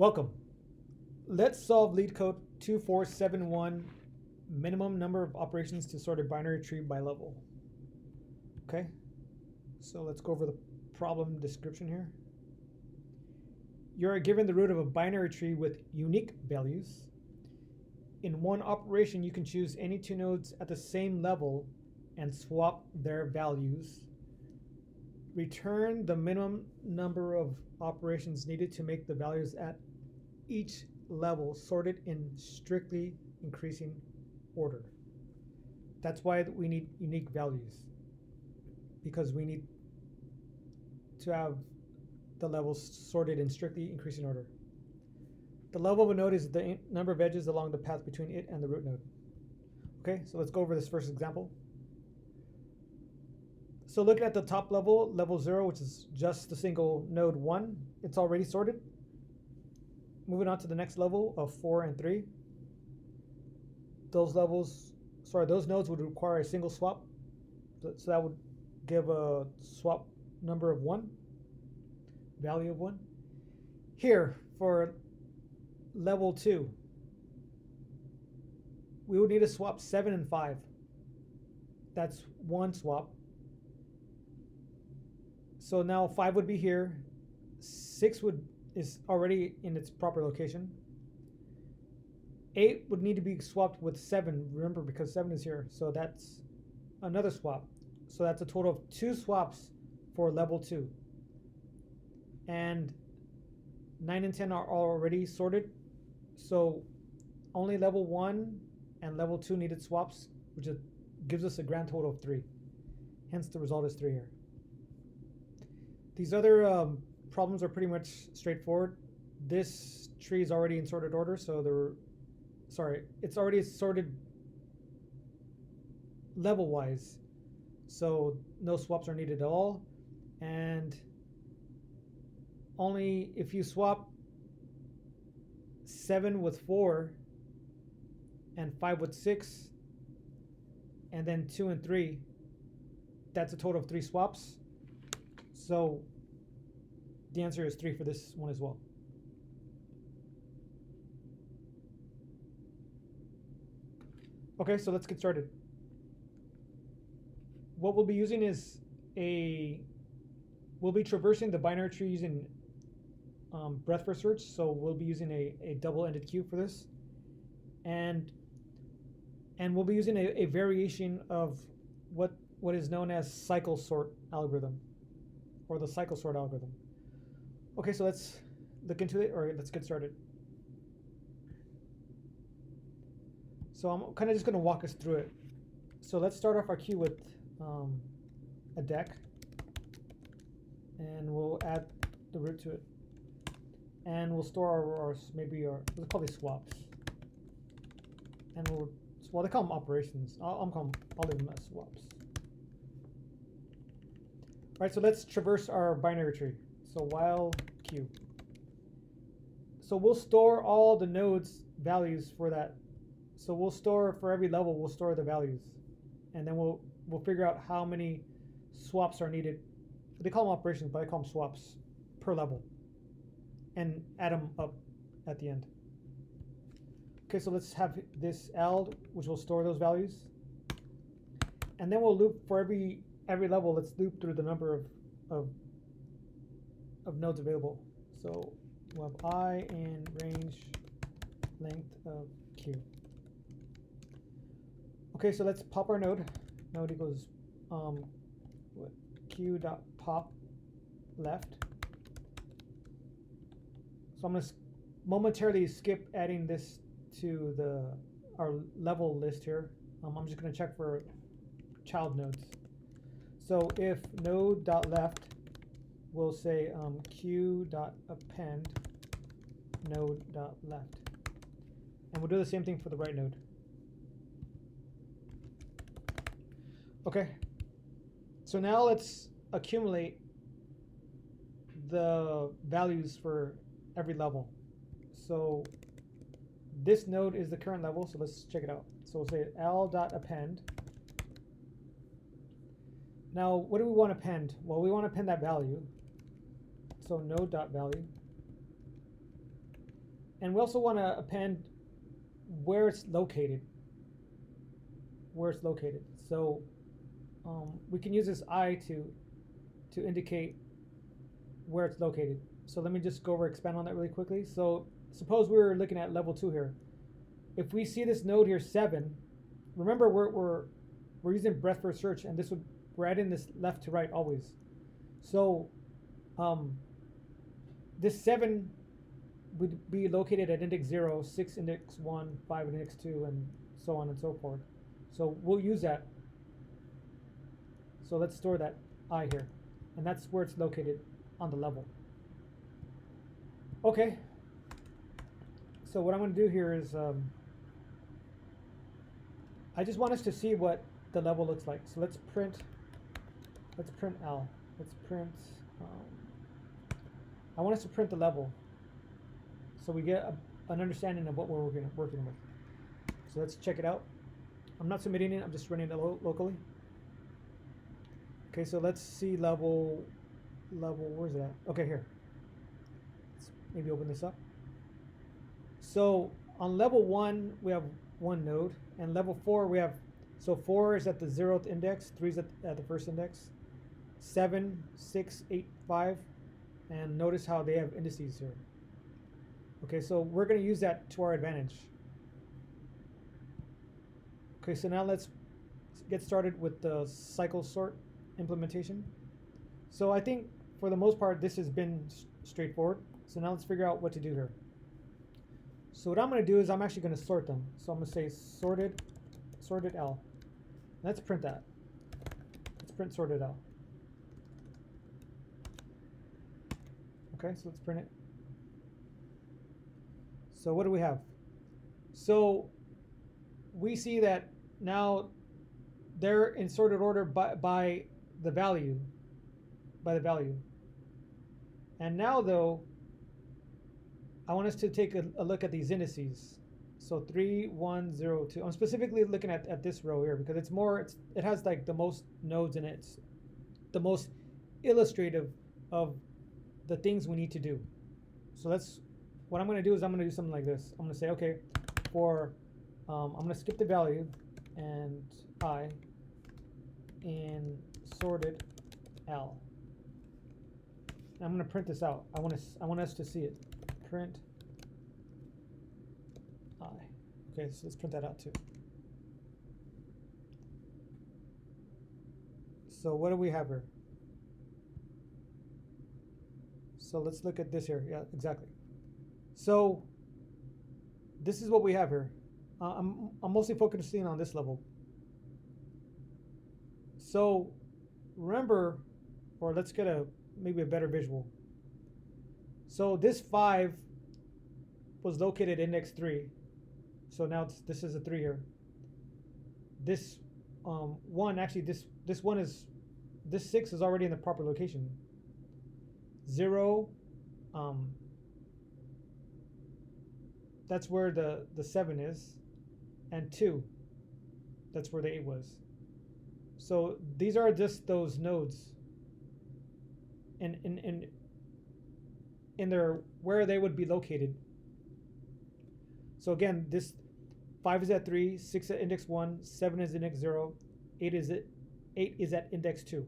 Welcome. Let's solve Leetcode 2471, minimum number of operations to sort a binary tree by level. Okay, so let's go over the problem description here. You're given the root of a binary tree with unique values. In one operation, you can choose any two nodes at the same level and swap their values. Return the minimum number of operations needed to make the values at each level sorted in strictly increasing order. That's why we need unique values, because we need to have the levels sorted in strictly increasing order. The level of a node is the number of edges along the path between it and the root node. Okay, so let's go over this first example. So looking at the top level, level 0, which is just the single node 1, it's already sorted. Moving on to the next level of 4 and 3. Those nodes would require a single swap. So that would give a swap number of 1, value of 1. Here, for level 2, we would need to swap 7 and 5. That's one swap. So now 5 would be here, 6 is already in its proper location. 8 would need to be swapped with 7, remember, because 7 is here, so that's another swap. So that's a total of 2 swaps for level 2. And 9 and 10 are already sorted, so only level 1 and level 2 needed swaps, which gives us a grand total of 3. Hence the result is 3 here. These other problems are pretty much straightforward. This tree is already in sorted order, so it's already sorted level-wise, so no swaps are needed at all. And only if you swap 7 with 4 and 5 with 6 and then 2 and 3, that's a total of 3 swaps. So the answer is 3 for this one as well. Okay, so let's get started. What we'll be using is we'll be traversing the binary tree using breadth first search. So we'll be using a double-ended queue for this. And we'll be using a variation of what is known as cycle sort algorithm, or the cycle sort algorithm. Okay, so let's look into it, or let's get started. So I'm kind of just going to walk us through it. So let's start off our queue with a deck, and we'll add the root to it, and we'll store let's call these swaps, and they call them operations. I'll leave them as swaps. All right, so let's traverse our binary tree. So while queue. So we'll store all the nodes values for that. So we'll store for every level, we'll store the values, and then we'll figure out how many swaps are needed. They call them operations, but I call them swaps per level, and add them up at the end. Okay, so let's have this L, which will store those values, and then we'll loop for every level. Let's loop through the number of nodes available. So we'll have I in range length of Q. Okay, so let's pop our node. Node equals Q dot pop left. So I'm going to momentarily skip adding this to our level list here. I'm just going to check for child nodes. So if node dot left, we'll say q dot append node dot left, and we'll do the same thing for the right node. Okay, so now let's accumulate the values for every level. So this node is the current level, so let's check it out. So we'll say l dot append. Now, what do we want to append? Well, we want to append that value. So node dot value. And we also want to append where it's located. So we can use this I to indicate where it's located. So let me just go over expand on that really quickly. So suppose we were looking at level 2 here. If we see this node here 7, remember we're using breadth first search, and we're adding this left to right always. So this 7 would be located at index 0, 6 index 1, 5 index 2, and so on and so forth. So we'll use that. So let's store that I here, and that's where it's located on the level. Okay. So what I'm going to do here is I just want us to see what the level looks like. So let's print L. Let's print. I want us to print the level, so we get an understanding of what we're working with. So let's check it out. I'm not submitting it. I'm just running it locally. Okay, so let's see level. Where's it at? Okay, here. Let's maybe open this up. So on level 1 we have 1 node, and level 4 we have. So 4 is at the 0th index, 3 is at the first index, 7, 6, 8, 5, and notice how they have indices here. Okay, so we're going to use that to our advantage. Okay, so now let's get started with the cycle sort implementation. So I think for the most part this has been straightforward. So now let's figure out what to do here. So what I'm going to do is I'm actually going to sort them. So I'm going to say sorted L. Let's print that. Let's print sorted L. Okay, so let's print it. So what do we have? So we see that now they're in sorted order by the value. And now though, I want us to take a look at these indices. So 3, 1, 0, 2. I'm specifically looking at this row here because it has like the most nodes in it. It's the most illustrative of the things we need to do. So what I'm going to do is I'm going to do something like this. I'm going to say, okay, I'm going to skip the value and I in sorted L. And I'm going to print this out. I want us to see it. Print I. Okay, so let's print that out too. So what do we have here? So let's look at this here. Yeah, exactly. So this is what we have here. I'm mostly focusing on this level. So remember, or let's get maybe a better visual. So this 5 was located at index 3. So now this is a 3 here. This 1, actually this 6 is already in the proper location. 0, that's where the 7 is, and 2, that's where the 8 was. So these are just those nodes in their where they would be located. So again, this 5 is at 3, 6 at index 1, 7 is index 0, 8 is at index 2.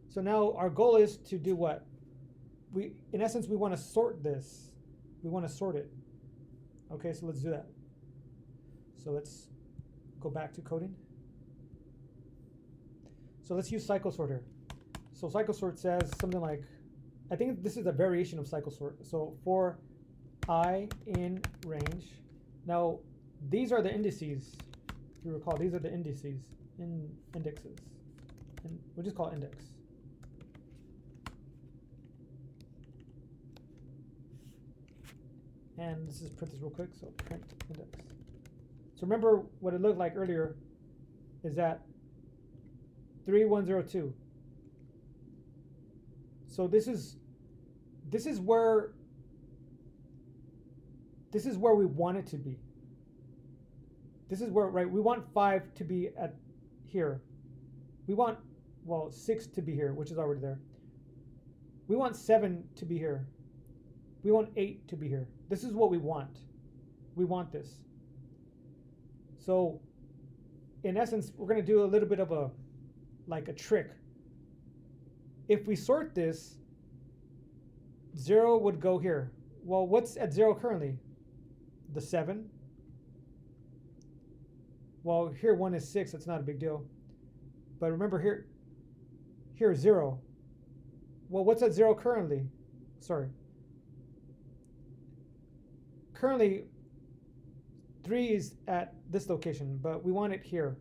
So now our goal is to do what? In essence, we want to sort this. We want to sort it. Okay, so let's do that. So let's go back to coding. So let's use cycle sort here. So cycle sort says something like, I think this is a variation of cycle sort. So for I in range. Now these are the indices. If you recall, these are the indices indexes. And we'll just call it index. And let's just print this real quick. So print index. So remember what it looked like earlier is that 3102. So this is where we want it to be. This is where, right, we want 5 to be at here. We want, well, 6 to be here, which is already there. We want 7 to be here. We want 8 to be here. This is what we want. We want this. So in essence, we're going to do a little bit of a trick. If we sort this, 0 would go here. Well, what's at 0 currently? The 7. Well, here 1 is 6. That's not a big deal. But remember here 0. Well, what's at 0 currently? Sorry. Currently, 3 is at this location, but we want it here.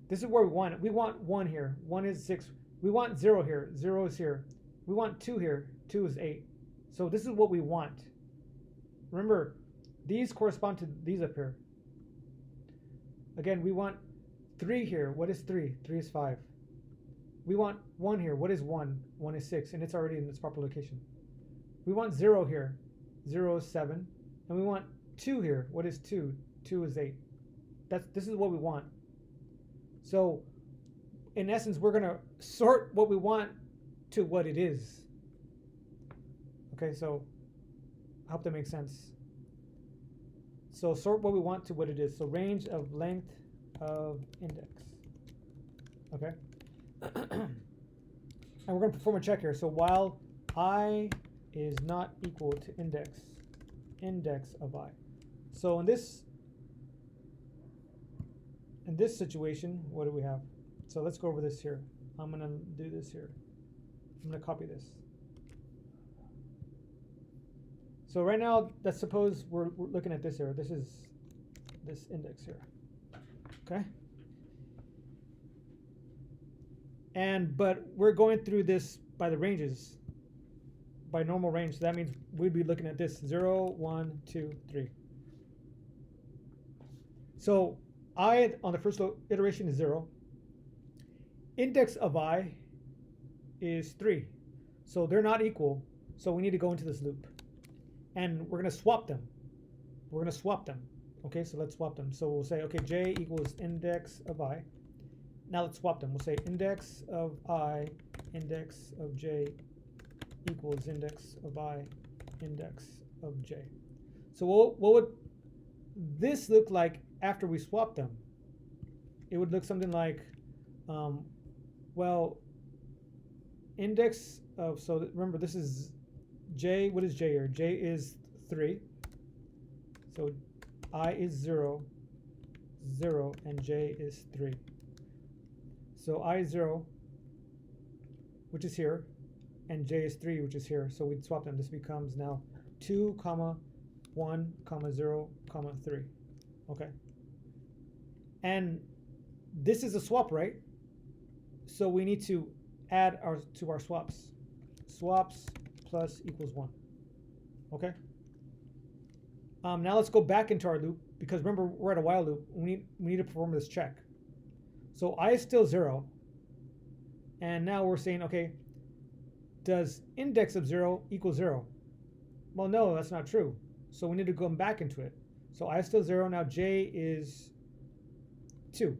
This is where we want it. We want 1 here. 1 is 6. We want 0 here. 0 is here. We want 2 here. 2 is 8. So this is what we want. Remember, these correspond to these up here. Again, we want 3 here. What is 3? 3 is 5. We want 1 here. What is 1? 1 is 6, and it's already in its proper location. We want 0 here. 0 is 7. And we want 2 here. What is 2? 2 is 8. This is what we want. So, in essence, we're going to sort what we want to what it is. Okay, so I hope that makes sense. So sort what we want to what it is. So range of length of index. Okay. And we're going to perform a check here. So while I is not equal to index of I. So in this situation, what do we have? So let's go over this here. I'm going to do this here. I'm going to copy this. So right now, let's suppose we're looking at this here. This is this index here. Okay. But we're going through this by the ranges, by normal range. So that means we'd be looking at this 0, 1, 2, 3. So I on the first iteration is 0. Index of I is 3. So they're not equal. So we need to go into this loop. And we're going to swap them. We're going to swap them. Okay, so let's swap them. So we'll say, okay, j equals index of I. Now let's swap them. We'll say index of I, index of j equals index of I, index of j. So what would this look like after we swap them? It would look something like, well, index of, so remember this is j, what is j here? J is 3. So I is 0, 0, and j is 3. So I is 0, which is here, and j is 3, which is here. So we'd swap them. This becomes now 2, 1, 0, 3. Okay. And this is a swap, right? So we need to add to our swaps. Swaps plus equals 1. Okay. Now let's go back into our loop, because remember we're at a while loop. We need to perform this check. So I is still 0, and now we're saying, okay, does index of 0 equal 0? Well, no, that's not true. So we need to go back into it. So I is still 0. Now j is 2.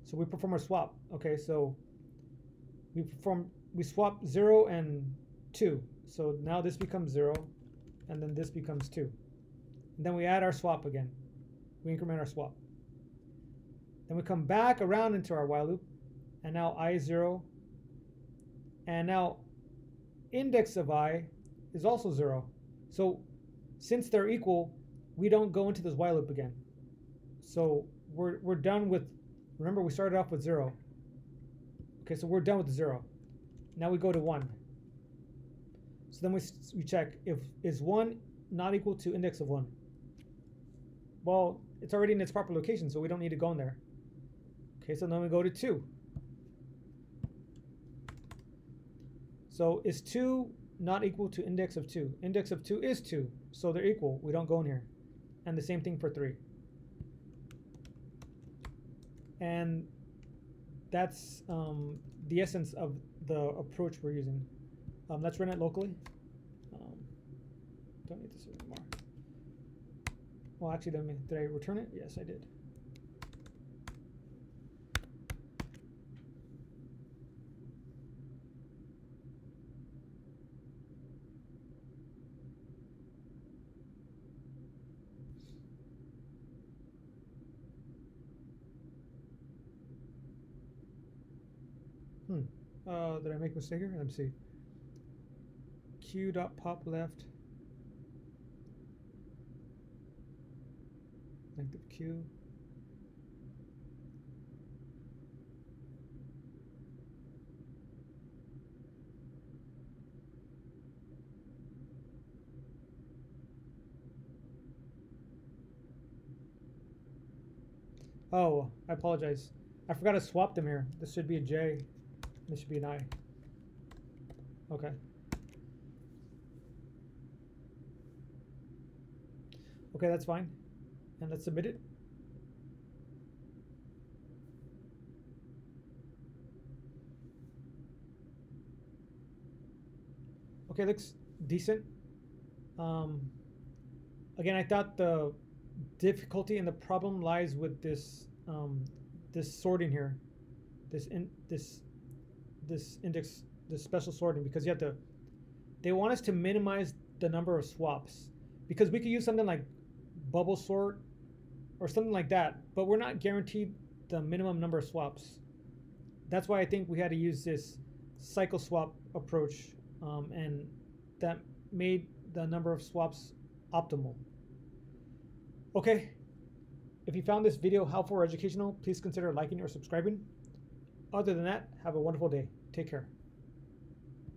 So we perform a swap. Okay, so we swap 0 and 2. So now this becomes 0, and then this becomes 2. And then we add our swap again. We increment our swap. Then we come back around into our while loop, and now I is 0. And now index of I is also 0. So since they're equal, we don't go into this while loop again. So we're done with, remember we started off with 0. Okay, so we're done with the 0. Now we go to 1. So then we check if is 1 not equal to index of 1. Well, it's already in its proper location, so we don't need to go in there. Okay, so then we go to 2. So is 2 not equal to index of 2? Index of 2 is 2, so they're equal. We don't go in here. And the same thing for 3. And that's the essence of the approach we're using. Let's run it locally. Don't need this anymore. Well, actually, did I return it? Yes, I did. Did I make a mistake here? Let me see. Q.pop left. Length of Q. Oh, I apologize. I forgot to swap them here. This should be a J. This should be an I. Okay. Okay, that's fine. And let's submit it. Okay, looks decent. Again, I thought the difficulty and the problem lies with this this sorting here, this index, this special sorting, because you have to. They want us to minimize the number of swaps, because we could use something like bubble sort or something like that, but we're not guaranteed the minimum number of swaps. That's why I think we had to use this cycle swap approach, and that made the number of swaps optimal. Okay, if you found this video helpful or educational, please consider liking or subscribing. Other than that, have a wonderful day. Take care.